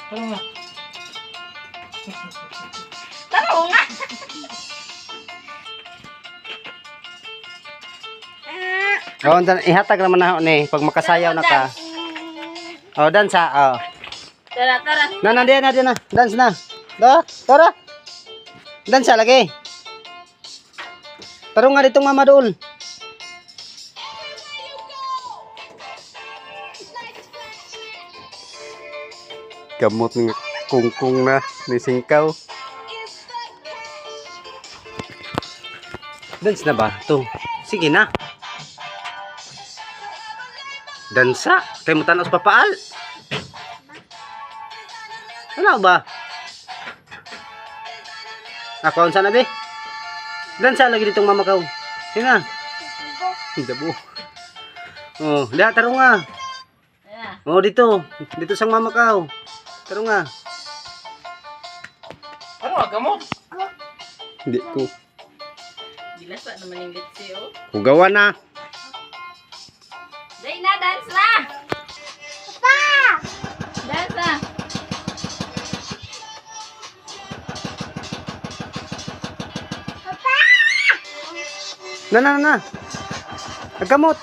Tara nga. Taro nga. Oh, ihatag naman na ni pag makasayaw na ka. Oh, dance ha. Oh. Tara, tara. Na, diyan na. Dance na. Do, tara. Dance lagi. Taro nga ditong mama dool. Gamot ng kungkung na ni singkaw. Dance na ba? To. Sige na. Dansa. Kayo mo tanaw sa papaal. Ano ba? Ako ang sana be. Dansa lagi ditong mamakaw. Sige na. Dabo. Oh, lihat taro nga. Oh, dito. Dito sang mamakaw. Taro nga. Ano ang gamot? Hindi ko. Dilasa naman yung litsi, oh. Kugawa na. Day na, dance na! Papa! Dance na! Na. Nagkamot.